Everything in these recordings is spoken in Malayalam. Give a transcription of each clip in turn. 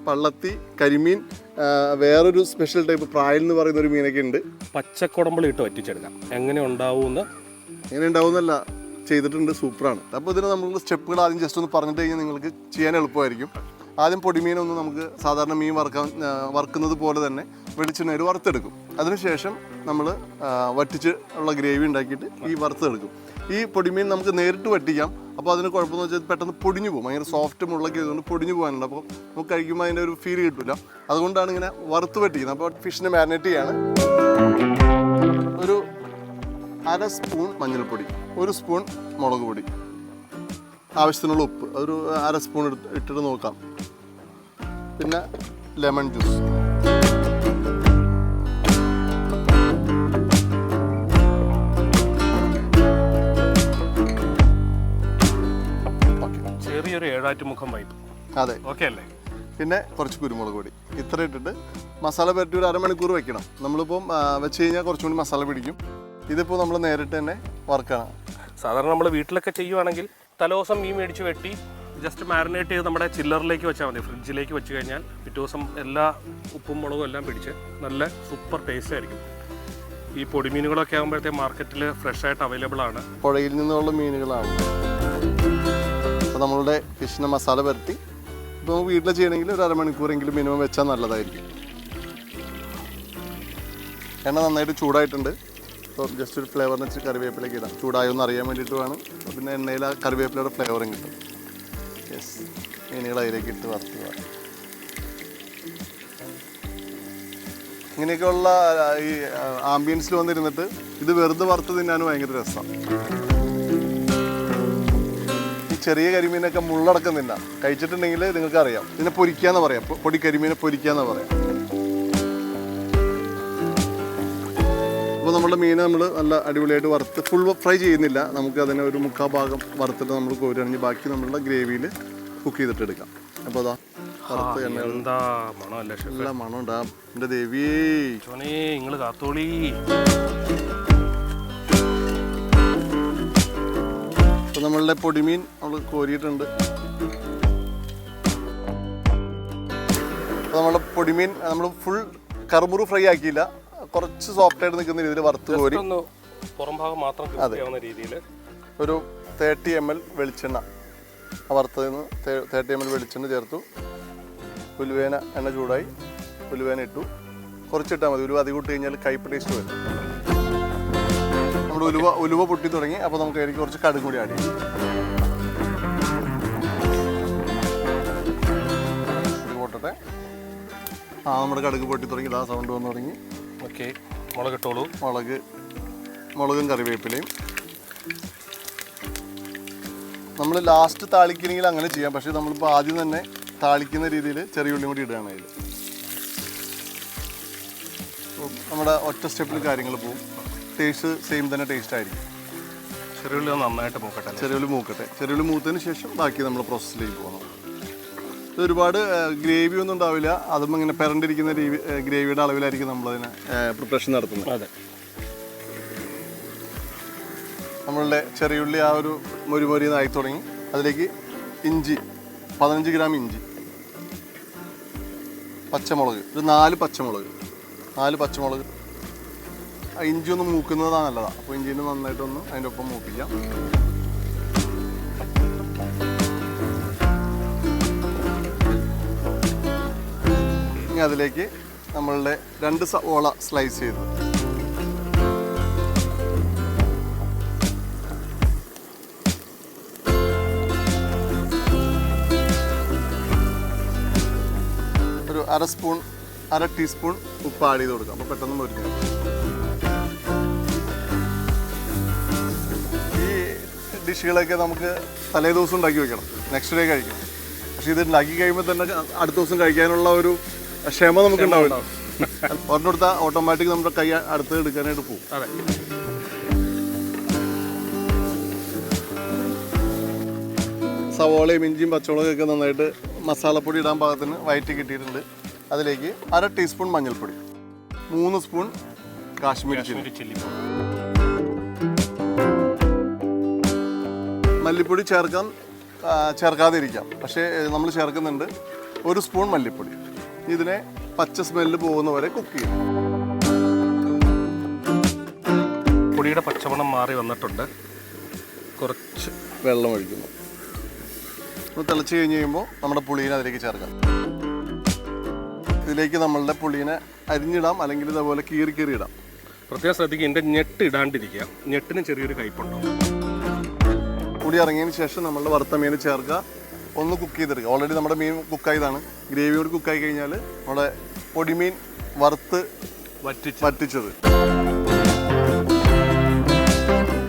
പള്ളത്തി, കരിമീൻ, വേറൊരു സ്പെഷ്യൽ ടൈപ്പ് പ്രായൽ എന്ന് പറയുന്ന ഒരു മീനൊക്കെ ഉണ്ട്. പച്ചക്കുടമ്പളി ഇട്ട് വറ്റിച്ചെടുക്കാം. എങ്ങനെ ഉണ്ടാവുമെന്ന് ചെയ്തിട്ടുണ്ട്, സൂപ്പറാണ്. അപ്പോൾ ഇതിന് നമ്മൾ സ്റ്റെപ്പുകൾ ആദ്യം ജസ്റ്റ് ഒന്ന് പറഞ്ഞിട്ട് കഴിഞ്ഞാൽ നിങ്ങൾക്ക് ചെയ്യാൻ എളുപ്പമായിരിക്കും. ആദ്യം പൊടിമീനൊന്ന് നമുക്ക് സാധാരണ മീൻ വറുക്കുന്നത് പോലെ തന്നെ വെളിച്ചെണ്ണയിൽ വറുത്തെടുക്കും. അതിനുശേഷം നമ്മൾ വറ്റിച്ച് ഉള്ള ഗ്രേവി ഉണ്ടാക്കിയിട്ട് ഈ വറുത്തെടുക്കും. ഈ പൊടിമീൻ നമുക്ക് നേരിട്ട് വറ്റിക്കാം. അപ്പോൾ അതിന് കുഴപ്പമെന്ന് വെച്ചാൽ പെട്ടെന്ന് പൊടിഞ്ഞു പോകും. ഭയങ്കര സോഫ്റ്റ് മുള്ളൊക്കെ ആയതുകൊണ്ട് പൊടിഞ്ഞു പോകാനുണ്ട്. അപ്പോൾ നമുക്ക് കഴിക്കുമ്പോൾ അതിൻ്റെ ഒരു ഫീൽ കിട്ടില്ല. അതുകൊണ്ടാണ് ഇങ്ങനെ വറുത്ത് വറ്റിക്കുന്നത്. അപ്പോൾ ഫിഷിനെ മാരിനേറ്റ് ചെയ്യാണ്. ഒരു 1/2 സ്പൂൺ മഞ്ഞൾപ്പൊടി, 1 സ്പൂൺ മുളക് പൊടി, ആവശ്യത്തിനുള്ള ഉപ്പ് ഒരു 1/2 സ്പൂൺ ഇട്ടിട്ട് നോക്കാം. പിന്നെ ലെമൺ ജ്യൂസ്, ചെറിയൊരു 7 വൈപ്പ്. അതെ, ഓക്കെ അല്ലേ. പിന്നെ കുറച്ച് കുരുമുളക് പൊടി. ഇത്ര ഇട്ടിട്ട് മസാല പുരട്ടി ഒരു അരമണിക്കൂർ വെക്കണം. നമ്മളിപ്പം വെച്ച് കഴിഞ്ഞാൽ കുറച്ചും കൂടി മസാല പിടിക്കും. ഇതിപ്പോൾ നമ്മൾ നേരിട്ട് തന്നെ വറുക്കണം. സാധാരണ നമ്മൾ വീട്ടിലൊക്കെ ചെയ്യുവാണെങ്കിൽ തലേദിവസം മീൻ മേടിച്ച് വെട്ടി ജസ്റ്റ് മാരിനേറ്റ് ചെയ്ത് നമ്മുടെ ചില്ലറിലേക്ക് വെച്ചാൽ മതി. ഫ്രിഡ്ജിലേക്ക് വെച്ച് കഴിഞ്ഞാൽ പിറ്റേ ദിവസം എല്ലാ ഉപ്പും മുളകും എല്ലാം പിടിച്ച് നല്ല സൂപ്പർ ടേസ്റ്റ് ആയിരിക്കും. ഈ പൊടിമീനുകളൊക്കെ ആകുമ്പോഴത്തെ മാർക്കറ്റിൽ ഫ്രഷ് ആയിട്ട് അവൈലബിൾ ആണ്. പുഴയിൽ നിന്നുള്ള മീനുകളാണ്. അപ്പോൾ നമ്മളുടെ ഫിഷിനെ മസാല പുരട്ടി ഇപ്പോൾ നമുക്ക് വീട്ടിൽ ചെയ്യണമെങ്കിൽ ഒരു അരമണിക്കൂറെങ്കിലും മിനിമം വെച്ചാൽ നല്ലതായിരിക്കും. എണ്ണ നന്നായിട്ട് ചൂടായിട്ടുണ്ട്. അപ്പോൾ ജസ്റ്റ് ഒരു ഫ്ലേവറിന് വെച്ച് കറിവേപ്പിലേക്ക് ഇടാം. ചൂടായൊന്ന് അറിയാൻ വേണ്ടിയിട്ട് വേണം. പിന്നെ എണ്ണയിൽ ആ കറിവേപ്പിലയുടെ ഫ്ലേവറും കിട്ടും. യെസ്, മീനുകൾ അതിലേക്ക് ഇട്ട് വറുത്തുക. ഇങ്ങനെയൊക്കെയുള്ള ഈ ആംബിയൻസിൽ വന്നിരുന്നിട്ട് ഇത് വെറുതെ വറുത്ത് തിന്നാനും ഭയങ്കര രസമാണ്. ഈ ചെറിയ കരിമീനൊക്കെ മുള്ളടക്കം തിന്നാം. കഴിച്ചിട്ടുണ്ടെങ്കിൽ നിങ്ങൾക്ക് അറിയാം. ഇതിനെ പൊരിക്കാന്ന് പറയാം. പൊടി കരിമീനെ പൊരിക്കാന്ന് പറയാം. അപ്പോൾ നമ്മുടെ മീൻ നമ്മൾ നല്ല അടിപൊളിയായിട്ട് വറുത്ത് ഫുൾ ഫ്രൈ ചെയ്യുന്നില്ല. നമുക്ക് അതിനെ ഒരു 3/4 ഭാഗം വറുത്തിട്ട് നമ്മൾ കോരിയണിഞ്ഞ് ബാക്കി നമ്മളുടെ ഗ്രേവിയിൽ കുക്ക് ചെയ്തിട്ട് എടുക്കാം. അപ്പോൾ അതാ വറുത്ത് എണ്ണ നല്ല മണം ഉണ്ടാ. എൻ്റെ ദേവിയേ, നിങ്ങൾ കാത്തോളി. അപ്പോൾ നമ്മളുടെ പൊടിമീൻ നമ്മൾ കോരിയിട്ടുണ്ട്. അപ്പോൾ നമ്മളുടെ പൊടിമീൻ നമ്മൾ ഫുൾ കറുമുറു ഫ്രൈ ആക്കിയില്ല. കുറച്ച് സോഫ്റ്റ് ആയിട്ട് നിൽക്കുന്ന രീതിയിൽ വറുത്ത് കോരി രീതിയിൽ ഒരു 30 ml വെളിച്ചെണ്ണ, വറുത്തതിന് 30 ml വെളിച്ചെണ്ണ ചേർത്തു. ഉലുവേന എണ്ണ ചൂടായി, ഉലുവേന ഇട്ടു. കുറച്ചിട്ടാൽ മതി. ഉലുവ അധികം ഇട്ട് കഴിഞ്ഞാൽ കയ്പ്പ് ടേസ്റ്റ് വരും. നമ്മുടെ ഉലുവ പൊട്ടി തുടങ്ങി. അപ്പോൾ നമുക്ക് അതിലേക്ക് കുറച്ച് കടുക് കൂടി ആഡ് ചെയ്യും. പൊട്ടട്ടെ. നമ്മുടെ കടുക് പൊട്ടി തുടങ്ങി. ഇതാ സൗണ്ട് വന്നു തുടങ്ങി. ഓക്കെ, മുളക് ഇട്ടോളൂ. മുളകും കറിവേപ്പിലയും നമ്മൾ ലാസ്റ്റ് താളിക്കണമെങ്കിൽ അങ്ങനെ ചെയ്യാം. പക്ഷേ നമ്മളിപ്പോൾ ആദ്യം തന്നെ താളിക്കുന്ന രീതിയിൽ ചെറിയ ഉള്ളിയും കൂടി ഇടുകയാണ് അതിൽ. നമ്മുടെ ഒറ്റ സ്റ്റെപ്പിൽ കാര്യങ്ങൾ പോകും. ടേസ്റ്റ് സെയിം തന്നെ ടേസ്റ്റ് ആയിരിക്കും. ചെറിയുള്ളി നന്നായിട്ട് മൂക്കട്ടെ. ചെറിയുള്ളി മൂത്തതിന് ശേഷം ബാക്കി നമ്മൾ പ്രോസസ്സിലേക്ക് പോകണം. ഒരുപാട് ഗ്രേവി ഒന്നും ഉണ്ടാവില്ല. അതും ഇങ്ങനെ പെരണ്ടിരിക്കുന്ന ഗ്രേവിയുടെ അളവിലായിരിക്കും നമ്മളതിനെ പ്രിപ്പറേഷൻ നടത്തുന്നത്. അതെ, നമ്മളുടെ ചെറിയുള്ളി ആ ഒരു മൊരിനായി തുടങ്ങി. അതിലേക്ക് ഇഞ്ചി 15 ഗ്രാം ഇഞ്ചി, പച്ചമുളക് ഒരു 4 പച്ചമുളക്. ഇഞ്ചി ഒന്ന് മൂക്കുന്നതാണ് നല്ലതാണ്. അപ്പോൾ ഇഞ്ചിനെ നന്നായിട്ടൊന്ന് അതിൻ്റെ ഒപ്പം മൂപ്പിക്കാം. ഇനി അതിലേക്ക് നമ്മളുടെ 2 സവോള സ്ലൈസ് ചെയ്ത്, ഒരു 1/2 ടീസ്പൂൺ ഉപ്പ് ആഡ് ചെയ്ത് കൊടുക്കാം. അപ്പോൾ പെട്ടെന്ന് മുരിഞ്ഞു. ഈ ഡിഷുകളൊക്കെ നമുക്ക് തലേ ദിവസം ഉണ്ടാക്കി വെക്കണം, നെക്സ്റ്റ് ഡേ കഴിക്കണം. പക്ഷേ ഇത് ഉണ്ടാക്കി കഴിയുമ്പോൾ തന്നെ അടുത്ത ദിവസം കഴിക്കാനുള്ള ഒരു ക്ഷമ നമുക്ക് ഉണ്ടാവില്ല. ഒരെണ്ണം എടുത്താൽ ഓട്ടോമാറ്റിക് നമ്മുടെ കൈ അടുത്ത് എടുക്കാനായിട്ട് പോകും. അതെ, സവോളയും ഇഞ്ചിയും പച്ചമുളകൊക്കെ നന്നായിട്ട് മസാലപ്പൊടി ഇടാൻ പാകത്തിന് വയറ്റി കിട്ടിയിട്ടുണ്ട്. അതിലേക്ക് 1/2 ടീസ്പൂൺ മഞ്ഞൾപ്പൊടി, 3 സ്പൂൺ കാശ്മീരി ചില്ലി, മല്ലിപ്പൊടി ചേർക്കാതിരിക്കാം. പക്ഷേ നമ്മൾ ചേർക്കുന്നുണ്ട്. 1 സ്പൂൺ മല്ലിപ്പൊടി. ഇതിനെ പച്ച സ്മെല്ല് പോകുന്ന വരെ കുക്ക് ചെയ്യും. പൊടിയുടെ പച്ചമണം മാറി വന്നിട്ടുണ്ട്. കുറച്ച് വെള്ളം ഒഴിക്കുന്നു. തിളച്ച് കഴിഞ്ഞ് കഴിയുമ്പോൾ നമ്മുടെ പുളീനെ അതിലേക്ക് ചേർക്കാം. ഇതിലേക്ക് നമ്മളുടെ പുളീനെ അരിഞ്ഞിടാം, അല്ലെങ്കിൽ ഇതേപോലെ കീറി ഇടാം. പ്രത്യേകം ശ്രദ്ധിക്കുക, എൻ്റെ ഞെട്ട് ഇടാണ്ടിരിക്കുക. ഞെട്ടിന് ചെറിയൊരു കയ്പുണ്ടോ. പുളി ഇറങ്ങിയതിന് ശേഷം നമ്മളുടെ വറുത്ത മീൻ ചേർക്കുക. ഒന്ന് കുക്ക് ചെയ്തെടുക്കുക. ഓൾറെഡി നമ്മുടെ മീൻ കുക്കായതാണ്. ഗ്രേവിയോട് കുക്കായി കഴിഞ്ഞാൽ നമ്മുടെ പൊടിമീൻ വറുത്ത് വറ്റിച്ചത്.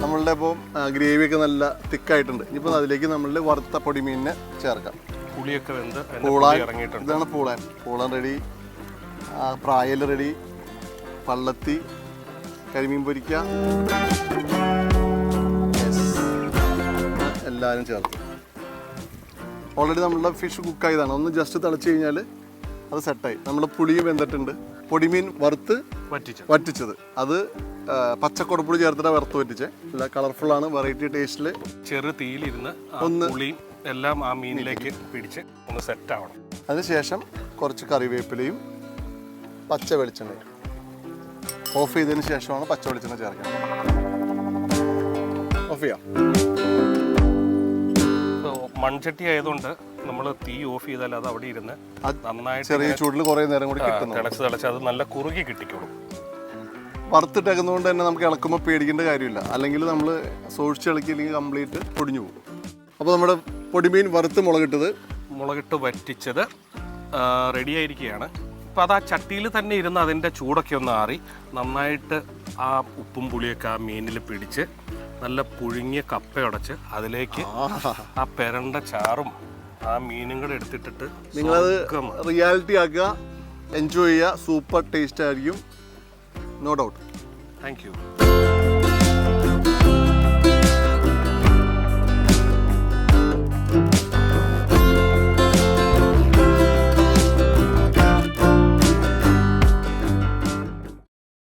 നമ്മളുടെ ഇപ്പോൾ ഗ്രേവിയൊക്കെ നല്ല തിക്കായിട്ടുണ്ട്. ഇനിയിപ്പോൾ അതിലേക്ക് നമ്മളുടെ വറുത്ത പൊടിമീനിനെ ചേർക്കാം. പുളിയൊക്കെ വെന്ത് ഇറങ്ങിയിട്ടുണ്ട്. ഇതാണ് പൂളൻ റെഡി, പ്രായൽ റെഡി, പള്ളത്തി, കരിമീൻ പൊരിക്ക എല്ലാവരും ചേർത്ത്. ഓൾറെഡി നമ്മളുടെ ഫിഷ് കുക്കായതാണ്. ഒന്ന് ജസ്റ്റ് തിളച്ച് കഴിഞ്ഞാൽ അത് സെറ്റായി. നമ്മുടെ പുളിയും വെന്തിട്ടുണ്ട്. പൊടിമീൻ വറുത്ത് വറ്റിച്ചത്, അത് പച്ചക്കൊടപ്പുളി ചേർത്തിട്ട് വറുത്ത് വറ്റിച്ചേ. നല്ല കളർഫുള്ളാണ്, വെറൈറ്റി ടേസ്റ്റിൽ. ചെറു തീയിലിരുന്ന് പുളിയും എല്ലാം ആ മീനിലേക്ക് പിടിച്ച് ഒന്ന് സെറ്റ് ആവണം. അതിനുശേഷം കുറച്ച് കറിവേപ്പിലയും പച്ച വെളിച്ചെണ്ണയും ഓഫ് ചെയ്തതിന് ശേഷമാണ് പച്ച വെളിച്ചെണ്ണ ചേർക്കുന്നത്. ഓഫ് ചെയ്യാം. മൺചട്ടി ആയതുകൊണ്ട് നമ്മൾ തീ ഓഫ് ചെയ്താൽ അത് അവിടെ ഇരുന്ന് നന്നായിട്ട് ചെറിയ ചൂടിൽ കുറേ നേരം കൂടി തിളച്ച് അത് നല്ല കുറുകി കിട്ടിക്കോളും. വറുത്തിട്ടേക്കുന്നതുകൊണ്ട് തന്നെ നമുക്ക് ഇളക്കുമ്പോൾ പേടിക്കേണ്ട കാര്യമില്ല. അല്ലെങ്കിൽ നമ്മൾ സൂക്ഷിച്ച് ഇളക്കിയില്ലെങ്കിൽ കംപ്ലീറ്റ് പൊടിഞ്ഞു പോകും. അപ്പോൾ നമ്മുടെ പൊടിമീൻ വറുത്ത് മുളകിട്ട് വറ്റിച്ചത് റെഡി ആയിരിക്കുകയാണ്. അപ്പോൾ അത് ആ ചട്ടിയിൽ തന്നെ ഇരുന്ന് അതിൻ്റെ ചൂടൊക്കെ ഒന്ന് ആറി നന്നായിട്ട് ആ ഉപ്പും പുളിയൊക്കെ ആ മീനിൽ പിടിച്ച് നല്ല പുഴുങ്ങിയ കപ്പയുടച്ച് അതിലേക്ക് ആ പെരണ്ട ചാറും ആ മീനും കൂടെ എടുത്തിട്ടിട്ട് നിങ്ങളത് റിയാലിറ്റി ആക്കുക, എൻജോയ് ചെയ്യുക. സൂപ്പർ ടേസ്റ്റ് ആയിരിക്കും, നോ ഡൗട്ട്. Thank you.